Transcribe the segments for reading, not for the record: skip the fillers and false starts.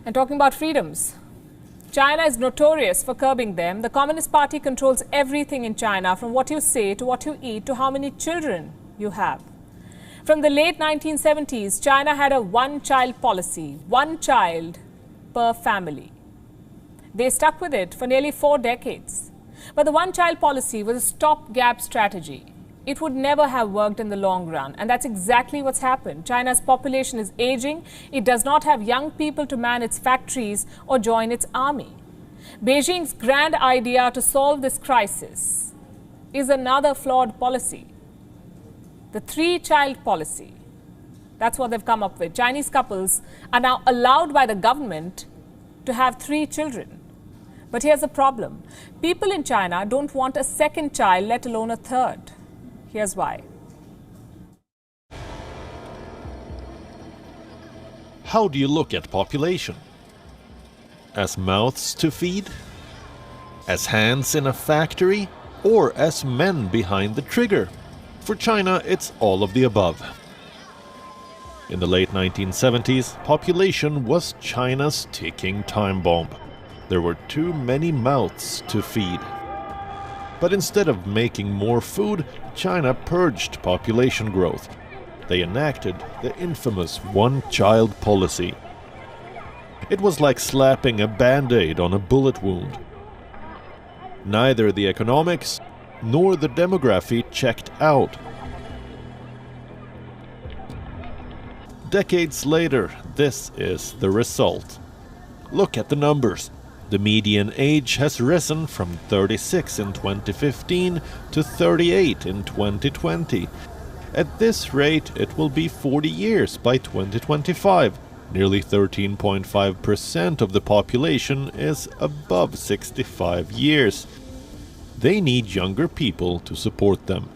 And talking about freedoms, China is notorious for curbing them. The Communist Party controls everything in China, from what you say to what you eat to how many children you have. From the late 1970s, China had a one-child policy, one child per family. They stuck with it for nearly 4 decades. But the one-child policy was a stopgap strategy. It would never have worked in the long run, and that's exactly what's happened. China's population is aging. It does not have young people to man its factories or join its army. Beijing's grand idea to solve this crisis is another flawed policy. The three-child policy. That's what they've come up with. Chinese couples are now allowed by the government to have 3 children. But here's the problem. People in China don't want a second child, let alone a third. Here's why. How do you look at population? As mouths to feed? As hands in a factory? Or as men behind the trigger? For China, it's all of the above. In the late 1970s, population was China's ticking time bomb. There were too many mouths to feed. But instead of making more food, China purged population growth. They enacted the infamous one-child policy. It was like slapping a band-aid on a bullet wound. Neither the economics nor the demography checked out. Decades later, this is the result. Look at the numbers. The median age has risen from 36 in 2015 to 38 in 2020. At this rate, it will be 40 years by 2025. Nearly 13.5% of the population is above 65 years. They need younger people to support them.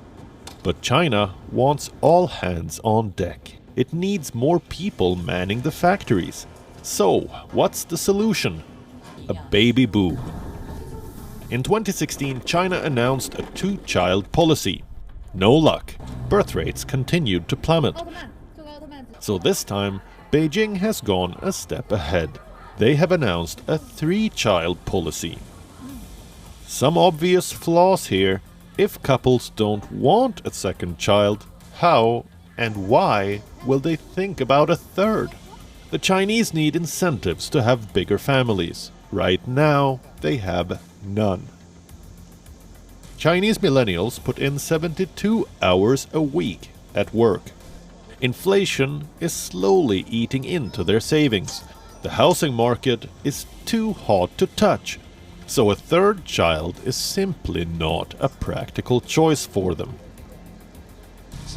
But China wants all hands on deck. It needs more people manning the factories. So, what's the solution? A baby boom. In 2016, China announced a 2-child policy. No luck. Birth rates continued to plummet. So this time, Beijing has gone a step ahead. They have announced a 3-child policy. Some obvious flaws here. If couples don't want a second child, how and why will they think about a third? The Chinese need incentives to have bigger families. Right now, they have none. Chinese millennials put in 72 hours a week at work. Inflation is slowly eating into their savings. The housing market is too hot to touch. So a third child is simply not a practical choice for them.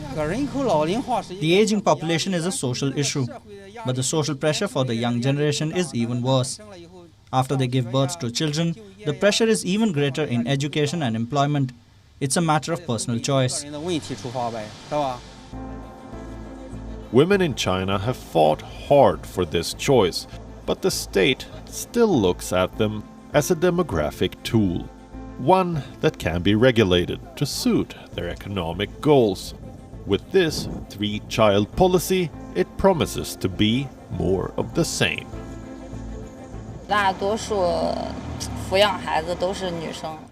The aging population is a social issue, but the social pressure for the young generation is even worse. After they give birth to children, the pressure is even greater in education and employment. It's a matter of personal choice. Women in China have fought hard for this choice, but the state still looks at them as a demographic tool, one that can be regulated to suit their economic goals. With this 3-child policy, it promises to be more of the same.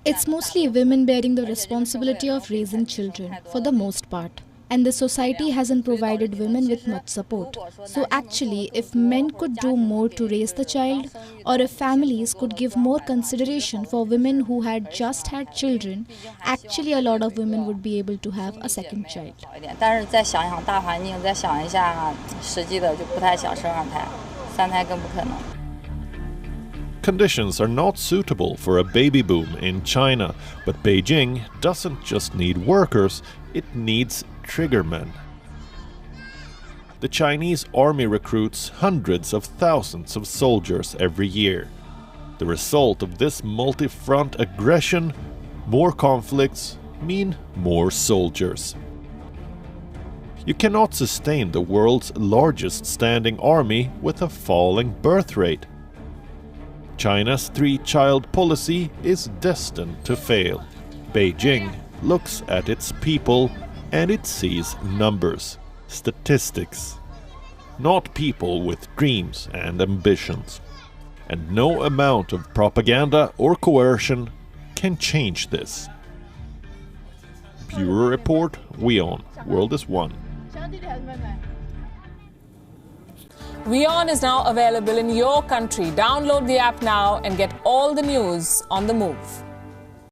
It's mostly women bearing the responsibility of raising children, for the most part. And the society hasn't provided women with much support. So actually, if men could do more to raise the child, or if families could give more consideration for women who had just had children, actually a lot of women would be able to have a second child. Conditions are not suitable for a baby boom in China, but Beijing doesn't just need workers, it needs triggermen. The Chinese army recruits hundreds of thousands of soldiers every year. The result of this multi-front aggression, more conflicts, mean more soldiers. You cannot sustain the world's largest standing army with a falling birth rate. China's 3-child policy is destined to fail. Beijing looks at its people and it sees numbers, statistics. not people with dreams and ambitions. And no amount of propaganda or coercion can change this. Bureau Report, WION, World is One. WION is now available in your country. Download the app now and get all the news on the move.